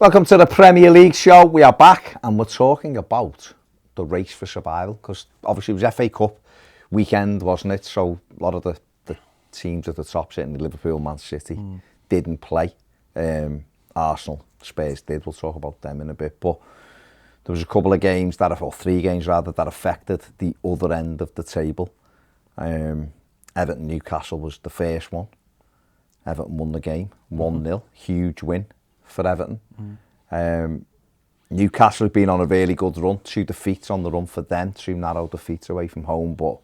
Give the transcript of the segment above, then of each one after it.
Welcome to the Premier League show. We are back and we're talking about the race for survival, because obviously it was FA Cup weekend, wasn't it? So a lot of the teams at the top, sitting Liverpool, Man City, didn't play. Arsenal, Spurs did. We'll talk about them in a bit. But there was a couple of games or 3 games rather, that affected the other end of the table. Everton Newcastle was the first one. Everton won the game 1-0, huge win for Everton. Newcastle have been on a really good run, 2 defeats on the run for them, 2 narrow defeats away from home, but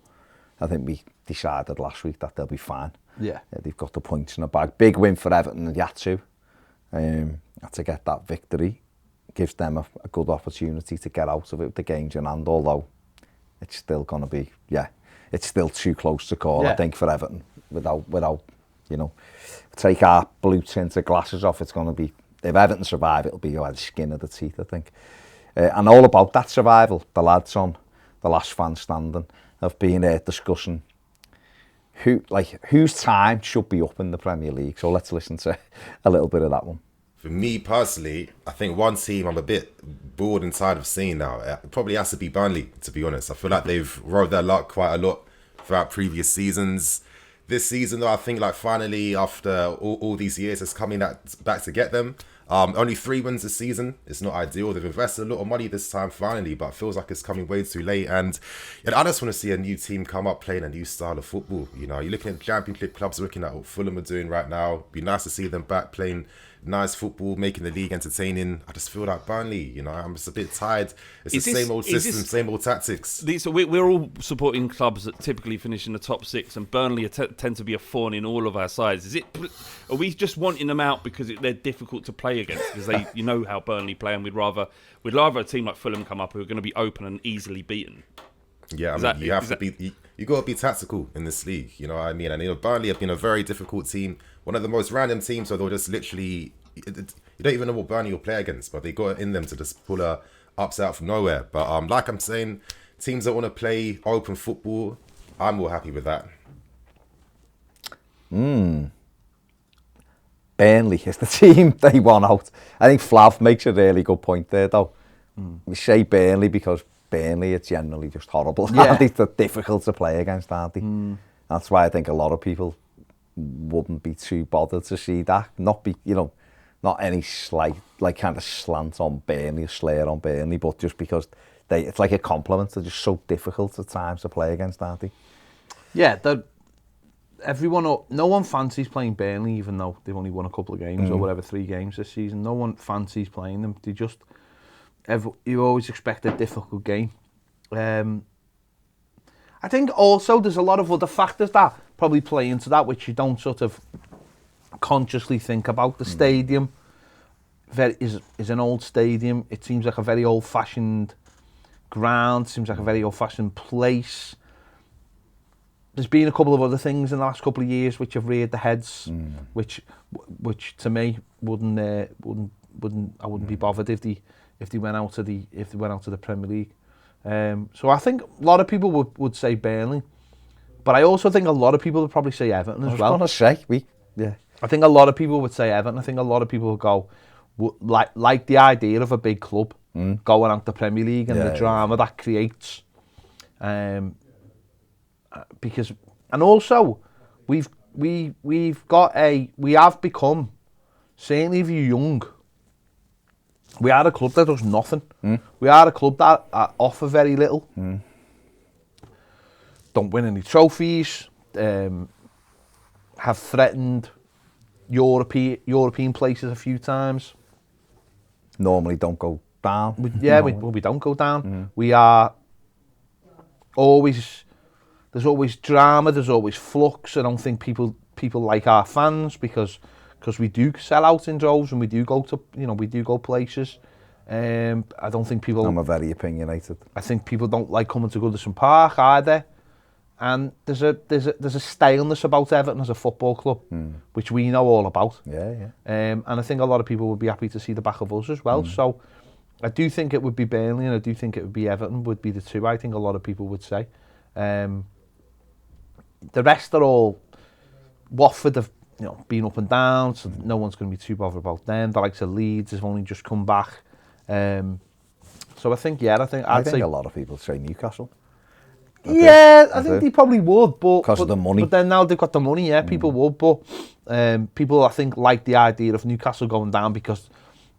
I think we decided last week that they'll be fine. Yeah. They've got the points in the bag. Big win for Everton and Mathew. To get that victory gives them a good opportunity to get out of it with the games in hand, although it's still going to be, it's still too close to call, I think, for Everton. Without take our blue tinted glasses off, it's going to be, if Everton survive, it'll be by the skin of the teeth, I think. And all about that survival, the lads on the last man standing have been discussing whose time should be up in the Premier League. So let's listen to a little bit of that one. For me personally, I think one team I'm a bit bored and tired of seeing now, it probably has to be Burnley, to be honest. I feel like they've rode their luck quite a lot throughout previous seasons. This season, though, I think finally, after all these years, it's coming back to get them. Only 3 wins this season. It's not ideal. They've invested a lot of money this time, finally, but it feels like it's coming way too late. And I just want to see a new team come up playing a new style of football. You're looking at Championship clubs, looking at what Fulham are doing right now. It'd be nice to see them back playing nice football, making the league entertaining. I just feel like Burnley, I'm just a bit tired. It's the same old system, same old tactics. So we're all supporting clubs that typically finish in the top 6, and Burnley tend to be a thorn in all of our sides. Are we just wanting them out because they're difficult to play against? Because how Burnley play, and we'd rather a team like Fulham come up who are going to be open and easily beaten. Yeah, you got to be tactical in this league. You know what I mean? And Burnley have been a very difficult team. One of the most random teams where they'll just literally, you don't even know what Burnley will play against, but they got it in them to just pull a upset out from nowhere. But like I'm saying, teams that want to play open football, I'm more happy with that. Burnley is the team they want out. I think Flav makes a really good point there, though. We say Burnley because Burnley are generally just horrible. Yeah. They're difficult to play against, aren't they? That's why I think a lot of people wouldn't be too bothered to see that. Not any slight, kind of slant on Burnley, or slur on Burnley, but just because it's like a compliment. They're just so difficult at times to play against, aren't they? Yeah, no one fancies playing Burnley, even though they've only won a couple of games or whatever, 3 games this season. No one fancies playing them. You always expect a difficult game. I think also there's a lot of other factors that probably play into that, which you don't sort of consciously think about. The stadium is an old stadium. It seems like a very old-fashioned ground. Seems like a very old-fashioned place. There's been a couple of other things in the last couple of years which have reared the heads, which to me I wouldn't be bothered if they went out to the Premier League. So I think a lot of people would say Burnley, but I also think a lot of people would probably say Everton as well. I was going to say I think a lot of people would say Everton. I think a lot of people would go like the idea of a big club going out the Premier League and the drama that creates. Because, and also we have become, certainly if you're young, we are a club that does nothing. We are a club that offer very little. Don't win any trophies. Have threatened European places a few times. Normally don't go down. We don't go down. We are always, there's always drama, there's always flux. I don't think people like our fans because we do sell out in droves and we do go places. I don't think people. I'm very opinionated. I think people don't like coming to Goodison Park either. And there's a staleness about Everton as a football club, which we know all about. And I think a lot of people would be happy to see the back of us as well. So I do think it would be Burnley and I do think it would be Everton would be the two. I think a lot of people would say. The rest are all Watford. been up and down, so no one's going to be too bothered about them. The likes of Leeds have only just come back. So I think I'd say a lot of people say Newcastle. I think they probably would, but because of the money. But then now they've got the money, people would. But people, I think, like the idea of Newcastle going down because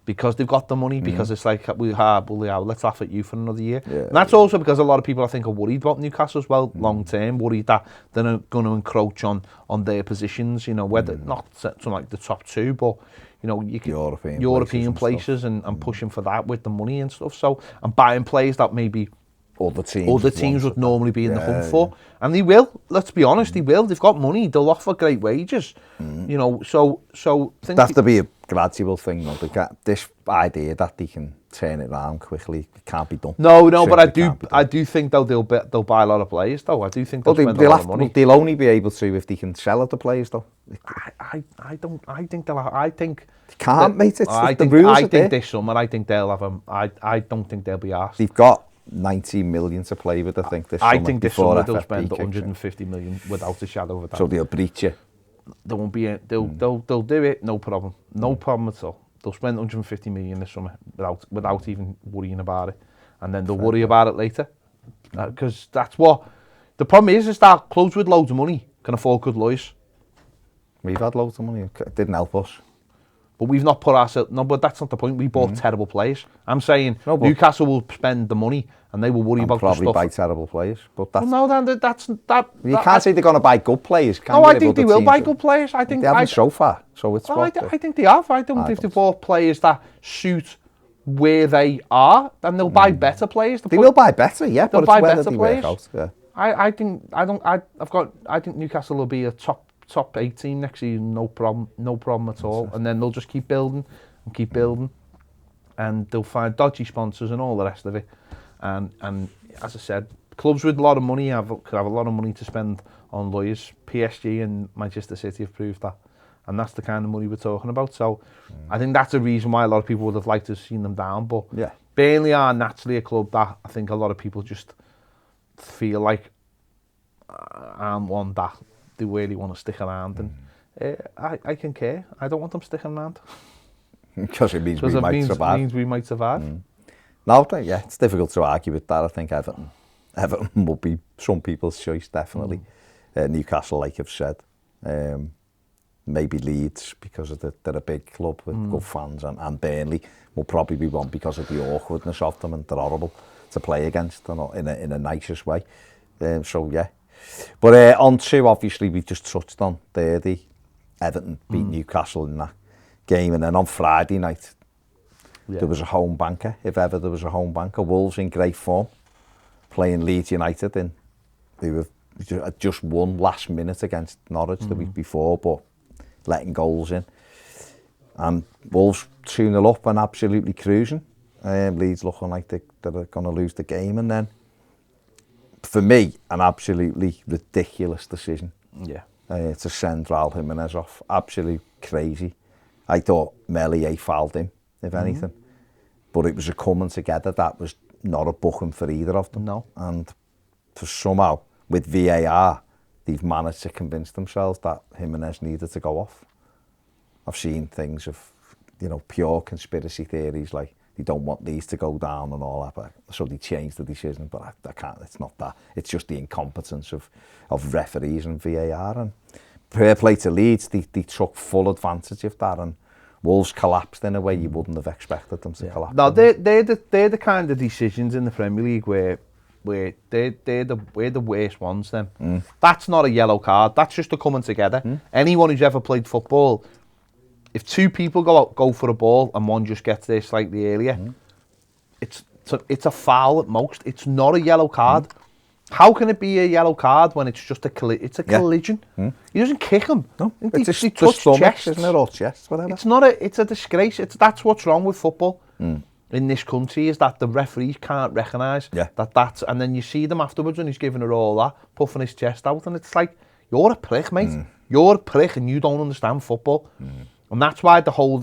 they've got the money. Because it's like let's laugh at you for another year. Yeah, and that's also because a lot of people, I think, are worried about Newcastle as well, long term, worried that they're going to encroach on their positions. Whether not something like the top two, but you can European places and pushing for that with the money and stuff. So and buying players that maybe other teams would normally be in the hunt for. And they will, let's be honest, they will. They've got money, they'll offer great wages. So it'd have to be a gradual thing, though. This idea that they can turn it around quickly, it can't be done. No, but I do think they'll buy a lot of players, though. I do think they'll spend a lot of money. They'll only be able to if they can sell other players, though. I think they can't, mate. It's the rules. I think this summer, I think they'll have I don't think they'll be asked. They've got 19 million to play with, I think, this summer. I think this summer they'll spend 150 million without a shadow of a doubt. So they'll breach you. They won't be. They'll do it. No problem. No problem at all. They'll spend 150 million this summer without even worrying about it, and then they'll worry about it later, because that's what the problem is that clubs with loads of money can afford good lawyers. We've had loads of money. It didn't help us. But we've not put ourselves... No, but that's not the point. We bought terrible players. I'm saying Newcastle will spend the money and they will worry about the stuff. Probably buy terrible players. But that's... Well, no, that's... You can't say they're going to buy good players, can you? No, I think they will buy good players. I think they haven't so far, so it's... I think they have. I don't think they've bought players that suit where they are, and they'll buy better players. They will buy better, yeah, but buy it's whether better they players. work out. Yeah. I think Newcastle will be a top 8 team next season, no problem at all. And then they'll just keep building, and they'll find dodgy sponsors and all the rest of it. And as I said, clubs with a lot of money could have a lot of money to spend on lawyers. PSG and Manchester City have proved that, and that's the kind of money we're talking about. So I think that's a reason why a lot of people would have liked to have seen them down. But Burnley are naturally a club that I think a lot of people just feel like I'm one that they really want to stick around, and I can care. I don't want them sticking around. Because it means we might survive. It means we might survive. No, yeah, it's difficult to argue with that. I think Everton will be some people's choice, definitely. Newcastle, like I've said. Maybe Leeds, because of they're a big club with good fans, and Burnley will probably be one because of the awkwardness of them, and they're horrible to play against in a nicest way. So, yeah. But on to, obviously, we've just touched on the Everton beat Newcastle in that game, and then on Friday night there was a home banker, if ever there was a home banker. Wolves in great form, playing Leeds United, and they were just won last minute against Norwich the week before, but letting goals in. And Wolves 2-0 up and absolutely cruising. Leeds looking like they're going to lose the game, and then for me, an absolutely ridiculous decision. Yeah. To send Raul Jimenez off. Absolutely crazy. I thought Melier fouled him, if anything. But it was a coming together that was not a booking for either of them. No. And for somehow, with VAR, they've managed to convince themselves that Jimenez needed to go off. I've seen things of, pure conspiracy theories, like they don't want these to go down and all that, but so they changed the decision. But I can't. It's not that. It's just the incompetence of referees and VAR. And fair play to Leeds, they took full advantage of that, and Wolves collapsed in a way you wouldn't have expected them to collapse. No, they're the kind of decisions in the Premier League where we're the worst ones. Then that's not a yellow card. That's just a coming together. Anyone who's ever played football, if two people go for a ball and one just gets there slightly earlier, it's a foul at most. It's not a yellow card. How can it be a yellow card when it's just a collision? He doesn't kick him. No, it's just touch chest, isn't it, or chest, whatever. It's a disgrace. That's what's wrong with football in this country, is that the referees can't recognise that's, and then you see them afterwards when he's giving it all that, puffing his chest out, and it's like, you're a prick, mate. You're a prick, and you don't understand football. And that's why the whole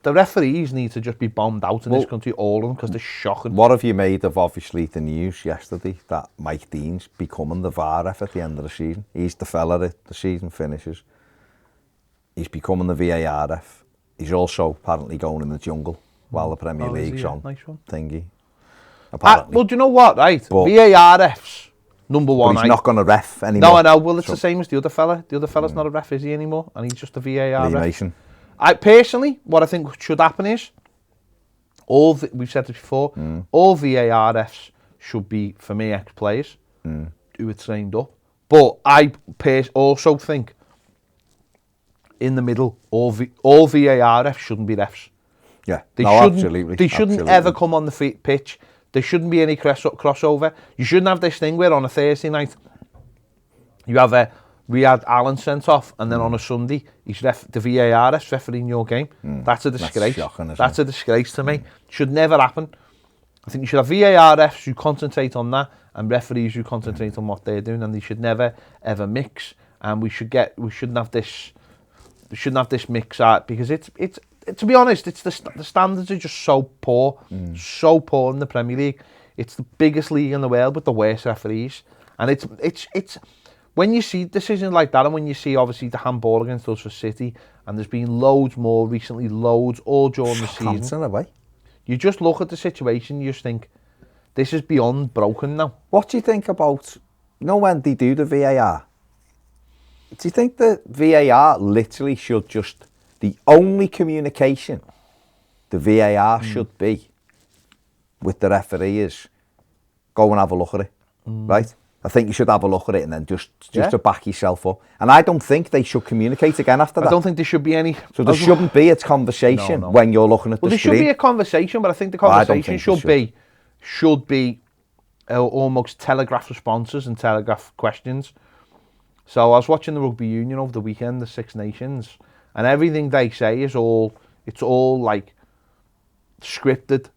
the referees need to just be bombed out in this country, all of them, because they're shocking. What have you made of, obviously, the news yesterday that Mike Dean's becoming the VAR ref at the end of the season? He's the fella that the season finishes. He's becoming the VAR ref. He's also apparently going in the jungle while the Premier League's on. Nice one. Thingy. Apparently. Well, do you know what, right? But, VAR refs, number one. But he's not going to ref anymore. No, I know. Well, it's the same as the other fella. The other fella's not a ref, is he, anymore? And he's just a VAR Lee ref. Mason. Personally, what I think should happen is, we've said this before, all VAR refs should be, for me, ex-players who are trained up. But I also think, in the middle, all VAR refs shouldn't be refs. Yeah, Absolutely. They shouldn't absolutely. ever come on the pitch. There shouldn't be any crossover. You shouldn't have this thing where on a Thursday night, you have we had Alan sent off, and then on a Sunday, he's the VAR refereeing your game. That's a disgrace. That's shocking, isn't That's it? a disgrace to me. Should never happen. I think you should have VAR refs who concentrate on that, and referees who concentrate on what they're doing, and they should never ever mix. And we shouldn't have this mix out, because it's to be honest, it's the standards are just so poor in the Premier League. It's the biggest league in the world with the worst referees, and it's when you see decisions like that, and when you see obviously the handball against us for City, and there's been loads more recently, loads all during the season. Constant away. You just look at the situation, you just think, this is beyond broken now. What do you think about, when they do the VAR? Do you think the VAR literally should just, the only communication the VAR should be with the referee is go and have a look at it, right? I think you should have a look at it and then just to back yourself up. And I don't think they should communicate again after that. I don't think there should be any... So there shouldn't be a conversation when you're looking at the screen. Well, there should be a conversation, but I think the conversation should be almost telegraph responses and telegraph questions. So I was watching the Rugby Union over the weekend, the Six Nations, and everything they say is all like scripted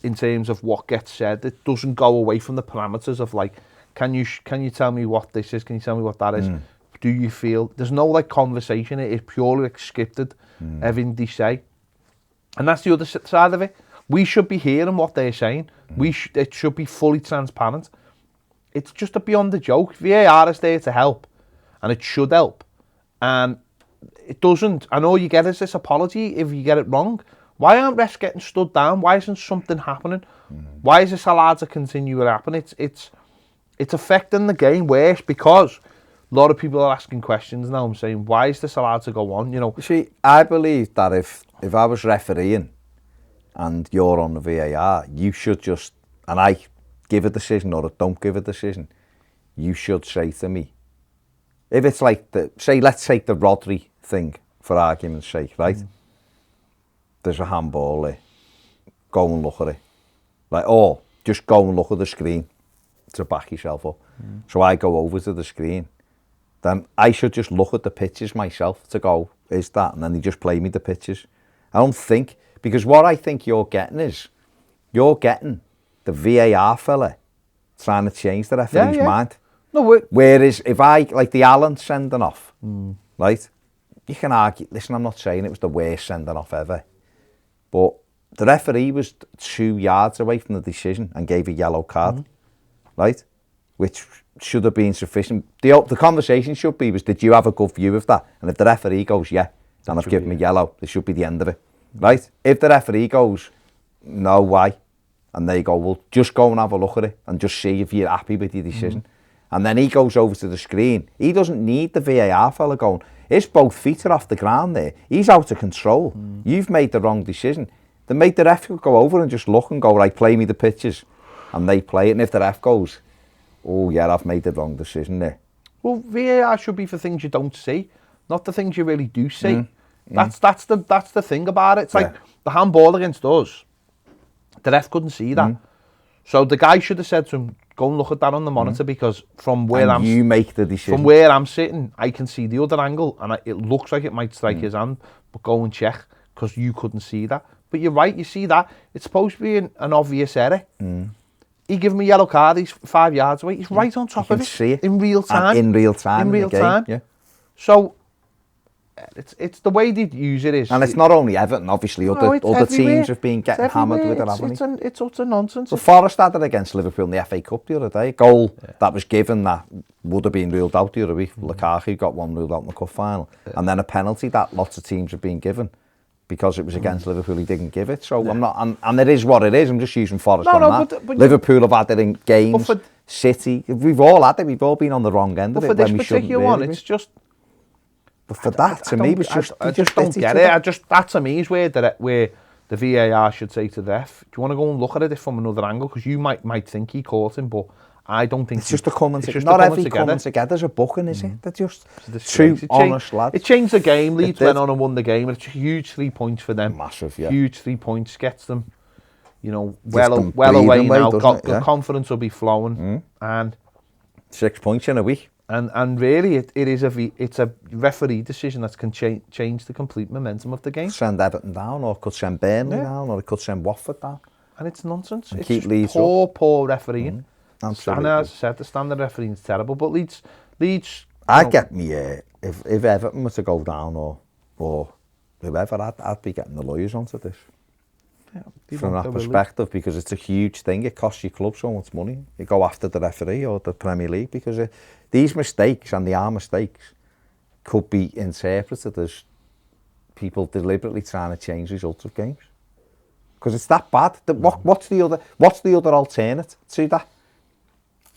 in terms of what gets said. It doesn't go away from the parameters of like, can you tell me what this is? Can you tell me what that is? Do you feel there's no like conversation? It's purely like scripted. Everything they say, and that's the other side of it. We should be hearing what they're saying. It should be fully transparent. It's just beyond the joke. VAR is there to help, and it should help, and it doesn't. And all you get is this apology if you get it wrong. Why aren't refs getting stood down? Why isn't something happening? Why is this allowed to continue to happen? It's affecting the game worse, because a lot of people are asking questions now. I'm saying, why is this allowed to go on? You see, I believe that if I was refereeing and you're on the VAR, you should just, and I give a decision or don't give a decision, you should say to me, if it's like let's take the Rodri thing for argument's sake, right? There's a handball there. Go and look at it. Or just go and look at the screen to back yourself up. So I go over to the screen. Then I should just look at the pictures myself to go, is that? And then they just play me the pictures. I don't think, because what I think you're getting the VAR fella trying to change the referee's mind. No, whereas if I, like the Allen sending off, right? You can argue, listen, I'm not saying it was the worst sending off ever, but the referee was 2 yards away from the decision and gave a yellow card, right? Which should have been sufficient. The conversation should be, did you have a good view of that? And if the referee goes, yeah, then I've given him a yellow, this should be the end of it, right? If the referee goes, no, why? And they go, well, just go and have a look at it and just see if you're happy with your decision. And then he goes over to the screen. He doesn't need the VAR fella going, his both feet are off the ground there. He's out of control. You've made the wrong decision. Then make the ref go over and just look and go, right, play me the pictures. And they play it. And if the ref goes, oh, yeah, I've made the wrong decision there. Well, VAR should be for things you don't see, not the things you really do see. That's the thing about it. It's like the handball against us. The ref couldn't see that. So the guy should have said to him, go and look at that on the monitor, because from where you make the decision. From where I'm sitting, I can see the other angle, and it looks like it might strike his hand, but go and check, because you couldn't see that. But you're right, you see that. It's supposed to be an obvious error. He gave him a yellow card, he's 5 yards away, he's right on top of it. See it in real time. In real time. In real time. Yeah. So, It's the way they use it is. And it's not only Everton, obviously, other everywhere. teams have been getting hammered with it, haven't they? It's utter nonsense. Well, Forest had it against Liverpool in the FA Cup the other day. Goal that was given that would have been ruled out the other week. Lukaku got one ruled out in the cup final. And then a penalty that lots of teams have been given because it was against Liverpool, he didn't give it. So I'm not, and it is what it is. I'm just using Forest on that. But Liverpool have had it in games. City, we've all had it. We've all been on the wrong end of it. But for this when we particular one, it's just. But for that, to me, I just don't get it. That to me is where the VAR should say to the ref, do you want to go and look at it from another angle? Because you might think he caught him, but I don't think it's just a coming together. Not every coming together is a booking, is it? They're just two honest lads. It changed the game. Leeds went on and won the game. It's a huge 3 points for them. Massive, yeah. Huge 3 points gets them. You know, well away now. The confidence will be flowing, and 6 points in a week. And really, it's a referee decision that can change the complete momentum of the game. Send Everton down, or could send Burnley down, or it could send Watford down. And it's nonsense. And it's keep Leeds poor refereeing. Absolutely. And as I said, the standard refereeing is terrible. But Leeds. I'd get me if Everton were to go down or whoever, I'd be getting the lawyers onto this. Yeah, from that perspective, because it's a huge thing. It costs your club so much money. You go after the referee or the Premier League because these mistakes, and they are mistakes, could be interpreted as people deliberately trying to change results of games. Because it's that bad. What's the other alternate to that?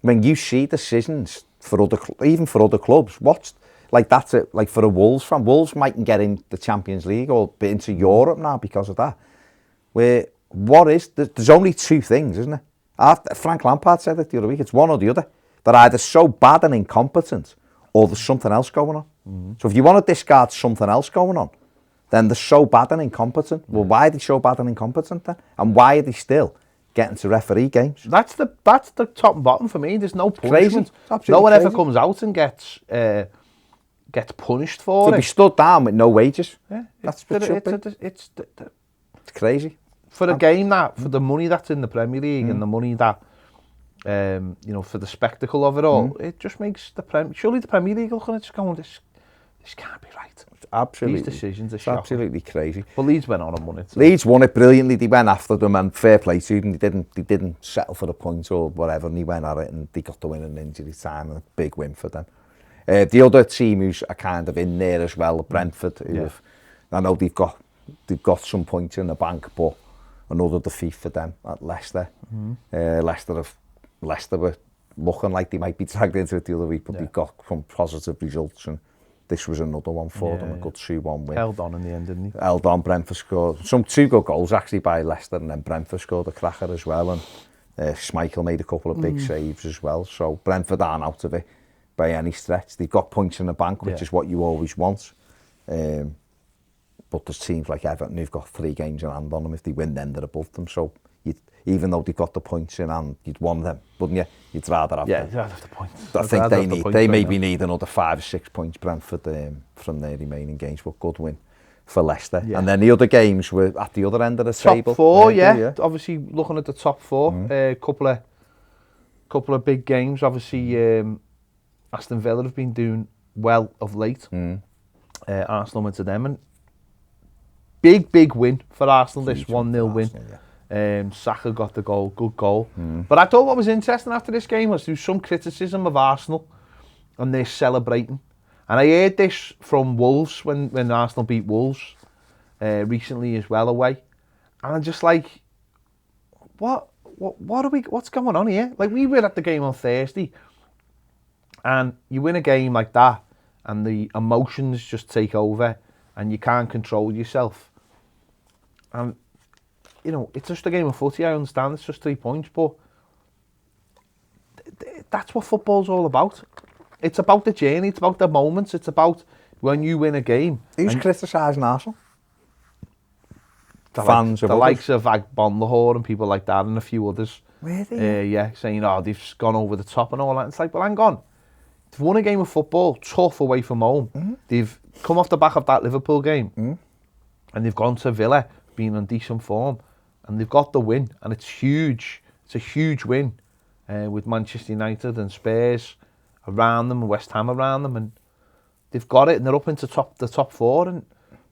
When you see decisions for even for other clubs, that's it. Like for a Wolves fan, Wolves mightn't get in the Champions League or into Europe now because of that. Where there's only two things, isn't it? Frank Lampard said it the other week. It's one or the other. They're either so bad and incompetent, or there's something else going on. So if you want to discard something else going on, then they're so bad and incompetent. Well, why are they so bad and incompetent then? And why are they still getting to referee games? That's the top and bottom for me. There's no punishment. No one ever comes out and gets punished for it. To be stood down with no wages. Yeah, that's what it should be. It's crazy. For a game for the money that's in the Premier League and the money that, for the spectacle of it all, it just makes surely the Premier League looking at it just going, this can't be right. Absolutely. These decisions are shocking. Absolutely crazy. But Leeds went on and won it. So. Leeds won it brilliantly. They went after them, and fair play to them. They didn't settle for the point or whatever, and they went at it, and they got the win in injury time, and a big win for them. The other team who's kind of in there as well, Brentford, I know they've got some points in the bank, but another defeat for them at Leicester. Leicester were looking like they might be dragged into it the other week, but they got some positive results, and this was another one for them, a good 2-1 win. Held on in the end, didn't he? Held on. Brentford scored two good goals actually by Leicester, and then Brentford scored a cracker as well, and Schmeichel made a couple of big saves as well. So Brentford aren't out of it by any stretch. They've got points in the bank, which is what you always want. But there's teams like Everton who've got 3 games in hand on them. If they win, then they're above them. So even though they've got the points in hand, you'd want them, wouldn't you? You'd rather have them. Yeah, you'd rather have the points. I think they maybe need another 5 or 6 points, Brentford, from their remaining games. But good win for Leicester. Yeah. And then the other games were at the other end of the table. Top 4, yeah. Obviously, looking at the top 4, couple of big games. Obviously, Aston Villa have been doing well of late. Arsenal went to them, and big win for Arsenal. This 1-0 win. Saka got the goal, good goal. But I thought what was interesting after this game was there was some criticism of Arsenal and they're celebrating. And I heard this from Wolves when Arsenal beat Wolves recently as well away. And I'm just like, what's going on here? Like, we were at the game on Thursday, and you win a game like that, and the emotions just take over, and you can't control yourself. And it's just a game of footy, I understand, it's just 3 points, but that's what football's all about. It's about the journey, it's about the moments, it's about when you win a game. Who's criticising Arsenal? The likes of Bonlahor and people like that, and a few others. Really? Saying, they've gone over the top and all that. It's like, well, hang on. They've won a game of football, tough away from home. They've come off the back of that Liverpool game, and they've gone to Villa, being on decent form, and they've got the win, and it's huge. It's a huge win with Manchester United and Spurs around them, and West Ham around them, and they've got it and they're up into the top 4, and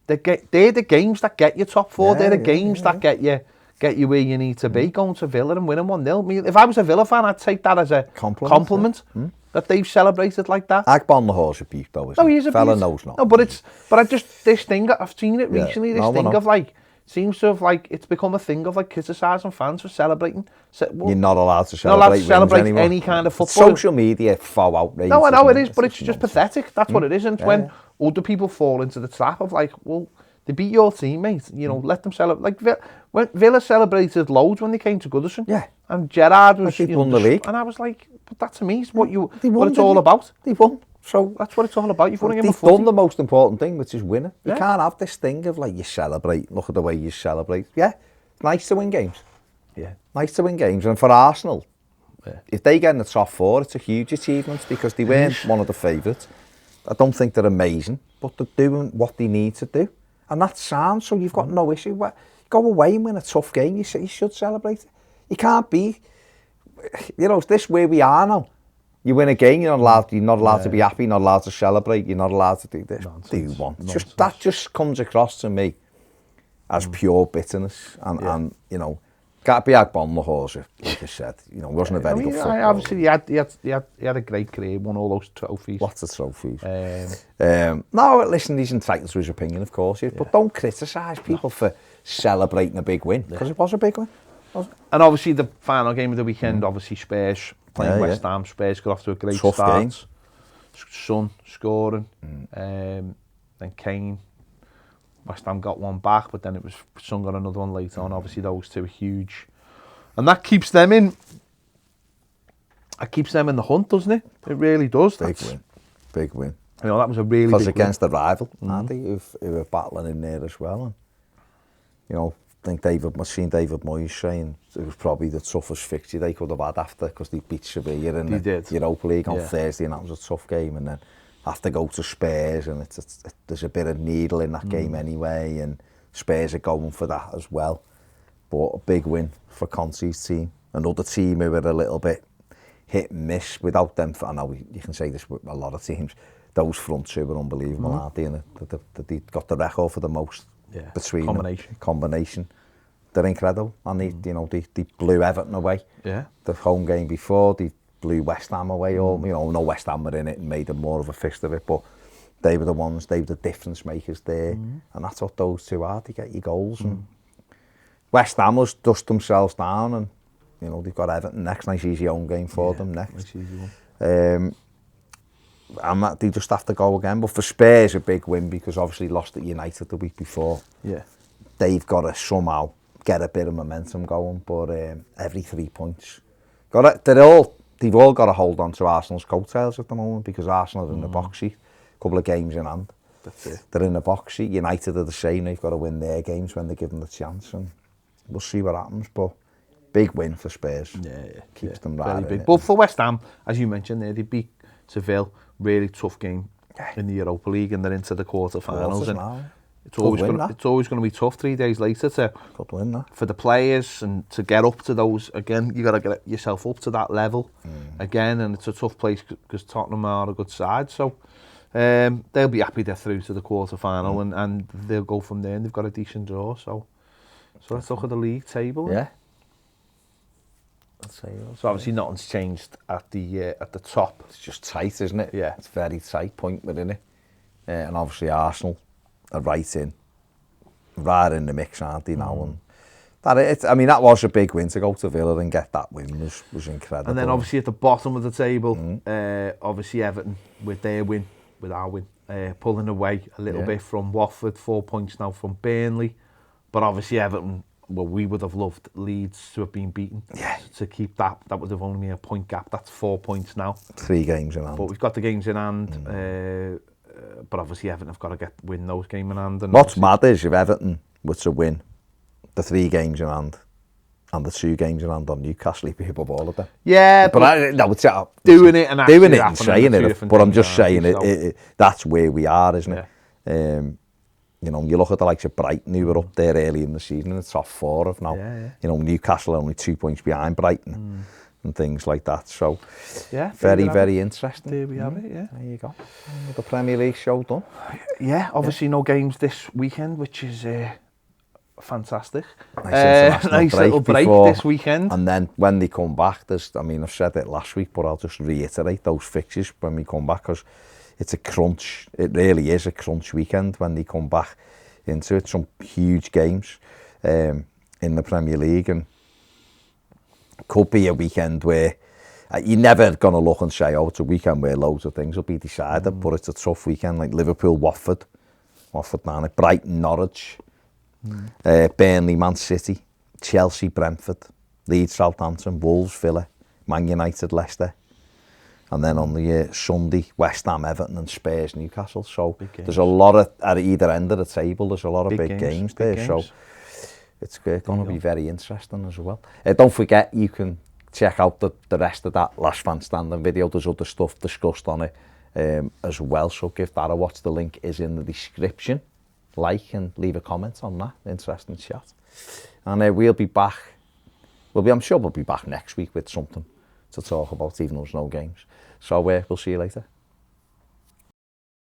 they're the games that get you top 4. They're the games that get you where you need to be. Going to Villa and winning 1-0. I mean, if I was a Villa fan, I'd take that as a compliment that they've celebrated like that. Agbon the horse a beat though, isn't No, he's a fella beat. knows not. No, but I just this thing, I've seen it recently. This thing of like, seems to have like, it's become a thing of like criticising fans for celebrating. You're not allowed to You're not allowed to celebrate celebrate any kind of football. Social media foul outrage. No, I know it is, but it's just pathetic. That's what it is. And when other people fall into the trap of like, well, they beat your teammates, you know, let them celebrate. Like when Villa celebrated loads when they came to Goodison. Yeah. And Gerrard was, Like won the league. And I was like, but that to me is what it's all about. They won. So that's what it's all about. You've won a game of footy. They've done the most important thing, which is winning. You can't have this thing of like, you celebrate, look at the way you celebrate. Yeah, it's nice to win games. Yeah. Nice to win games. And for Arsenal, if they get in the top 4, it's a huge achievement because they weren't one of the favourites. I don't think they're amazing, but they're doing what they need to do. And that's sound, so you've got no issue. Go away and win a tough game, you should celebrate it. You can't be, you know, this where we are now. You win a game, you're not allowed to be happy, you're not allowed to celebrate, you're not allowed to do this. Nonsense. Do you want? That just comes across to me as pure bitterness. And you know, can't be Agbon the horse, like I said. You know, wasn't a very good footballer. Obviously, he had a great career, won all those trophies. Lots of trophies. No, listen, he's entitled to his opinion, of course, but don't criticise people for celebrating a big win, because it was a big win. And obviously, the final game of the weekend, obviously Spurs playing West Ham. Spurs got off to a great tough start. Game. Son scoring, then Kane. West Ham got one back, but then it was Son got another one later on. Obviously, those two are huge, and that keeps them in. It keeps them in the hunt, doesn't it? It really does. Big win. You know, that was a really big because against win. the rival, aren't they? Who are battling in there as well. And you know, I think I've seen David Moyes saying it was probably the toughest fixture they could have had after, because they beat Sevilla in the Europa League on Thursday, and that was a tough game, and then have to go to Spurs, and there's a bit of needle in that game anyway, and Spurs are going for that as well. But a big win for Conte's team. Another team who were a little bit hit and miss without them. I know you can say this with a lot of teams. Those front two were unbelievable, aren't they? And they got the record for the most between combination. They're incredible, and they blew Everton away. Yeah, the home game before they blew West Ham away. Or no West Ham were in it and made them more of a fist of it, but they were the difference makers there, and that's what those two are. They get you goals, and West Ham will dust themselves down, and they've got Everton next. Nice easy home game for them next. Nice easy one. And they just have to go again. But for Spurs, a big win, because obviously lost at United the week before. Yeah, they've got to somehow get a bit of momentum going. But every 3 points, they've all got to hold on to Arsenal's coattails at the moment, because Arsenal are in the box seat, a couple of games in hand. That's it. They're in the box seat. United are the same. They've got to win their games when they give them the chance, and we'll see what happens. But big win for Spurs. Keeps them right. Very big. But for West Ham, as you mentioned there, they beat Seville. Really tough game in the Europa League, and they're into the quarterfinals. And it's always going to be tough 3 days later for the players, and to get up to those again. You got to get yourself up to that level again, and it's a tough place because Tottenham are a good side. So they'll be happy they're through to the quarterfinal, and they'll go from there. And they've got a decent draw. So let's look at the league table. Yeah. So obviously nothing's changed at the top. It's just tight, isn't it? Yeah, it's very tight point within it. And obviously Arsenal are right in the mix, aren't they now? And that was a big win to go to Villa and get that win was incredible. And then obviously at the bottom of the table, obviously Everton with our win, pulling away a little bit from Watford, 4 points now from Burnley, but obviously Everton. Well, we would have loved Leeds to have been beaten. Yeah. To keep that would have only been a point gap. That's 4 points now. 3 games in hand. But we've got the games in hand. But obviously Everton have got to win those games in hand. And what's mad is if Everton were to win the 3 games in hand and the 2 games in hand on Newcastle, he'd be above all of them. Yeah, but it's doing it and saying it. But I'm just saying it. That's where we are, isn't it? You look at the likes of Brighton, who were up there early in the season in the top 4 of now. Newcastle are only 2 points behind Brighton. and things like that. So Yeah, very interesting. There we have it, yeah. There you go. The Premier League show done. Yeah, obviously no games this weekend, which is fantastic. Nice little break before, this weekend. And then when they come back, I've said it last week, but I'll just reiterate those fixtures when we come back, because it's a crunch. It really is a crunch weekend when they come back into it. Some huge games in the Premier League, and could be a weekend where you're never going to look and say, oh, it's a weekend where loads of things will be decided, but it's a tough weekend, like Liverpool, Watford down at Brighton, Norwich, Burnley, Man City, Chelsea, Brentford, Leeds, Southampton, Wolves, Villa, Man United, Leicester, and then on the Sunday, West Ham, Everton and Spurs, Newcastle. So there's a lot at either end of the table, there's a lot of big games there. So it's going to be very interesting as well. Don't forget, you can check out the rest of that Last Man Standing video. There's other stuff discussed on it as well, so give that a watch. The link is in the description. Like and leave a comment on that. Interesting chat. And we'll be back. I'm sure we'll be back next week with something to talk about, even though there's no games. So we'll see you later.